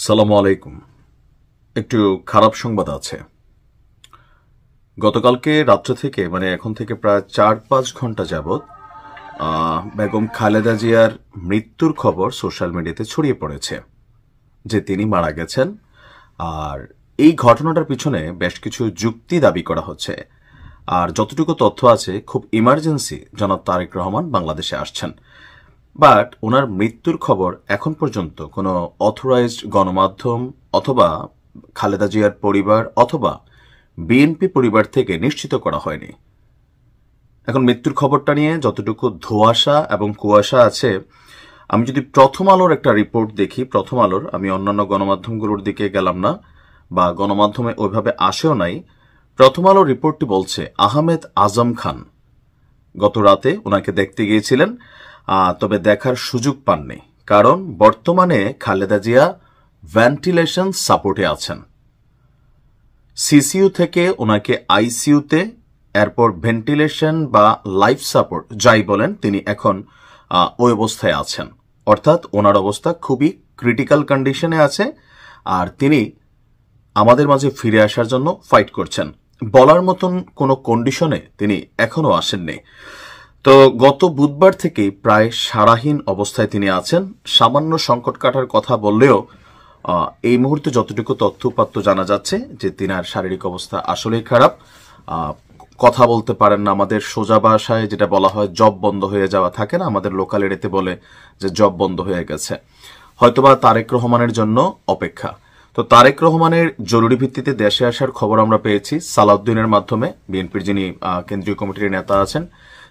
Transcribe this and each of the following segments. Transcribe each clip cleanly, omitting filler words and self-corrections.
সালামু আলাইকুম। একটু খারাপ সংবাদ আছে। গতকালকে রাত্র থেকে এখন থেকে প্রায় ৪-৫ ঘন্টা যাবৎ বেগম খালেদা জিয়ার মৃত্যুর খবর সোশ্যাল মিডিয়াতে ছড়িয়ে পড়েছে যে তিনি মারা গেছেন। আর এই ঘটনাটার পিছনে বেশ কিছু যুক্তি দাবি করা হচ্ছে। আর যতটুকু তথ্য আছে, খুব ইমার্জেন্সি জনাব তারেক রহমান বাংলাদেশে আসছেন। বাট ওনার মৃত্যুর খবর এখন পর্যন্ত কোনো অথরাইজড গণমাধ্যম অথবা খালেদা জিয়ার পরিবার অথবা বিএনপি পরিবার থেকে নিশ্চিত করা হয়নি। এখন মৃত্যুর খবরটা নিয়ে যতটুকু ধোঁয়াশা এবং কুয়াশা আছে, আমি যদি প্রথম আলোর একটা রিপোর্ট দেখি, প্রথম আলোর, আমি অন্যান্য গণমাধ্যমগুলোর দিকে গেলাম না বা গণমাধ্যমে ওইভাবে আসেও নাই। প্রথম আলোর রিপোর্টটি বলছে আহমেদ আজম খান গত রাতে ওনাকে দেখতে গিয়েছিলেন, তবে দেখার সুযোগ পাননি, কারণ বর্তমানে খালেদা জিয়া ভেন্টিলেশন সাপোর্টে আছেন। সিসিইউ থেকে ওনাকে আইসিইউতে, এরপর ভেন্টিলেশন বা লাইফ সাপোর্ট যাই বলেন, তিনি এখন ওই অবস্থায় আছেন। অর্থাৎ ওনার অবস্থা খুবই ক্রিটিক্যাল কন্ডিশনে আছে, আর তিনি আমাদের মাঝে ফিরে আসার জন্য ফাইট করছেন। বলার মতন কোনো কন্ডিশনে তিনি এখনো আসেননি। তো গত বুধবার থেকেই প্রায় সারাহীন অবস্থায় তিনি আছেন। সামান্য সংকট কাটার কথা বললেও এই মুহূর্তে যতটুকু তথ্যপাত্য জানা যাচ্ছে যে তিনার শারীরিক অবস্থা আসলেই খারাপ। কথা বলতে পারেন না, আমাদের সোজা ভাষায় যেটা বলা হয় জব বন্ধ হয়ে যাওয়া থাকে না, আমাদের লোকাল এরিয়াতে বলে যে জব বন্ধ হয়ে গেছে। হয়তোবা তারেক রহমানের জন্য অপেক্ষা। তো তারেক রহমানের জরুরি ভিত্তিতে দেশে আসার খবর আমরা পেয়েছি সালাউদ্দিনের মাধ্যমে, বিএনপির যিনি কেন্দ্রীয় কমিটির নেতা আছেন।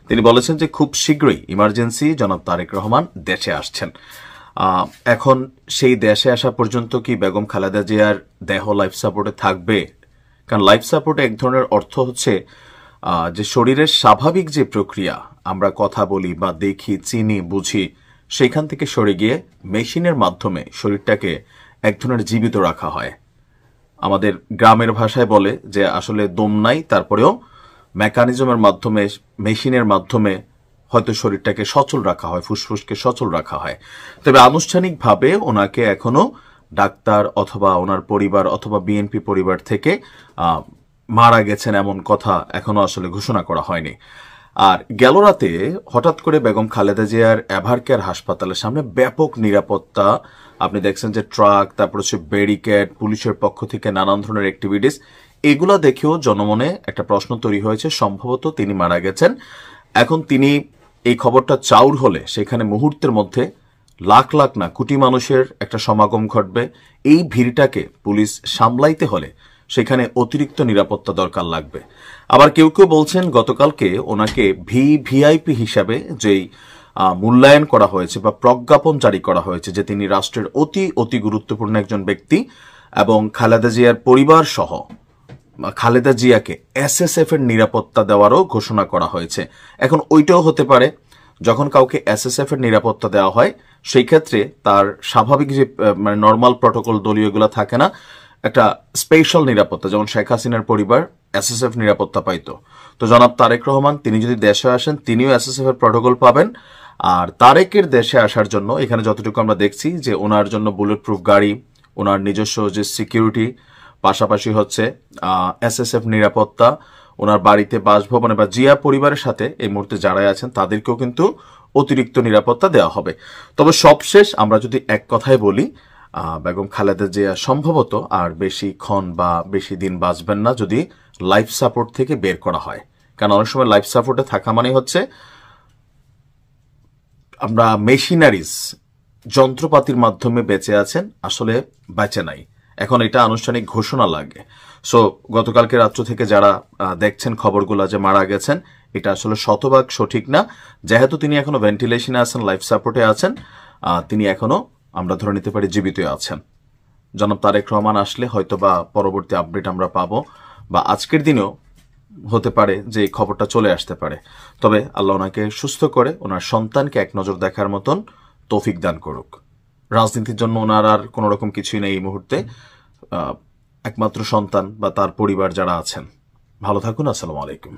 তিনি বলেছেন যে খুব শীঘ্রই ইমার্জেন্সি জনাব তারেক রহমান দেশে আসছেন। এখন সেই দেশে আসা পর্যন্ত কি বেগম খালেদা জিয়ার দেহ লাইফ সাপোর্টে থাকবে? কারণ লাইফ সাপোর্টে এক ধরনের অর্থ হচ্ছে যে শরীরের স্বাভাবিক যে প্রক্রিয়া, আমরা কথা বলি বা দেখি, চিনি, বুঝি, সেইখান থেকে সরে গিয়ে মেশিনের মাধ্যমে শরীরটাকে এক ধরনের জীবিত রাখা হয়। আমাদের গ্রামের ভাষায় বলে যে আসলে দম নাই, তারপরেও মেকানিজমের মাধ্যমে, মেশিনের মাধ্যমে হয়তো শরীরটাকে সচল রাখা হয়, ফুসফুসকে সচল রাখা হয়। তবে আনুষ্ঠানিকভাবে ওনাকে এখনো ডাক্তার অথবা ওনার পরিবার অথবা বিএনপি পরিবার থেকে মারা গেছেন এমন কথা এখনো আসলে ঘোষণা করা হয়নি। আর গেল রাতে হঠাৎ করে বেগম খালেদা জিয়ার এভারকেয়ার হাসপাতালের সামনে ব্যাপক নিরাপত্তা, আপনি দেখছেন যে ট্রাক, তারপর হচ্ছে ব্যারিকেড, পুলিশের পক্ষ থেকে নানান ধরনের অ্যাক্টিভিটিস, এগুলা দেখেও জনমনে একটা প্রশ্ন তৈরি হয়েছে, সম্ভবত তিনি মারা গেছেন। এখন তিনি এই খবরটা চাউর হলে সেখানে মুহূর্তের মধ্যে লাখ লাখ না কোটি মানুষের একটা সমাগম ঘটবে। এই ভিড়টাকে পুলিশ সামলাইতে হলে সেখানে অতিরিক্ত নিরাপত্তা দরকার লাগবে। আবার কেউ কেউ বলছেন গতকালকে ওনাকে ভিআইপি হিসাবে যেই মূল্যায়ন করা হয়েছে বা প্রজ্ঞাপন জারি করা হয়েছে যে তিনি রাষ্ট্রের অতি গুরুত্বপূর্ণ একজন ব্যক্তি, এবং খালেদা জিয়ার পরিবার সহ খালেদা জিয়াকে এসএসএফ এর নিরাপত্তা দেওয়ারও ঘোষণা করা হয়েছে। এখন ওইটাও হতে পারে, যখন কাউকে এসএসএফ এর নিরাপত্তা দেওয়া হয় সেই ক্ষেত্রে তার স্বাভাবিক যে নর্মাল প্রটোকল দলীয়গুলো থাকে না, একটা স্পেশাল নিরাপত্তা, যেমন শেখ হাসিনার পরিবার এসএসএফ নিরাপত্তা পাইতো। তো জনাব তারেক রহমান তিনি যদি দেশে আসেন, তিনিও এসএসএফ এর প্রটোকল পাবেন। আর তারেকের দেশে আসার জন্য এখানে যতটুকু আমরা দেখছি যে ওনার জন্য বুলেট প্রুফ গাড়ি, ওনার নিজস্ব যে সিকিউরিটি, পাশাপাশি হচ্ছে এসএসএফ নিরাপত্তা, ওনার বাড়িতে, বাসভবনে বা জিয়া পরিবারের সাথে এই মুহূর্তে যারাই আছেন তাদেরকেও কিন্তু অতিরিক্ত নিরাপত্তা দেওয়া হবে। তবে সবশেষ আমরা যদি এক কথায় বলি, বেগম খালেদা জিয়া সম্ভবত আর বেশিক্ষণ বা বেশি দিন বাঁচবেন না যদি লাইফ সাপোর্ট থেকে বের করা হয়। কারণ অনেক সময় লাইফ সাপোর্টে থাকা মানে হচ্ছে আমরা মেশিনারিজ, যন্ত্রপাতির মাধ্যমে বেঁচে আছেন, আসলে বেঁচে নাই। এখন এটা আনুষ্ঠানিক ঘোষণা লাগে। সো গতকালকে রাত্র থেকে যারা দেখছেন খবরগুলো যে মারা গেছেন, এটা আসলে শতভাগ সঠিক না। যেহেতু তিনি এখনো ভেন্টিলেশনে আছেন, লাইফ সাপোর্টে আছেন, তিনি এখনো আমরা ধরে নিতে পারি জীবিত আছেন। জনাব তারেক রহমান আসলে হয়তো বা পরবর্তী আপডেট আমরা পাবো, বা আজকের দিনেও হতে পারে যে এই খবরটা চলে আসতে পারে। তবে আল্লাহ ওনাকে সুস্থ করে ওনার সন্তানকে এক নজর দেখার মতন তৌফিক দান করুক। রাজনীতির জন্য ওনার আর কোন রকম কিছুই নেই এই মুহূর্তে, একমাত্র সন্তান বা তার পরিবার যারা আছেন। ভালো থাকুন। আসসালামু আলাইকুম।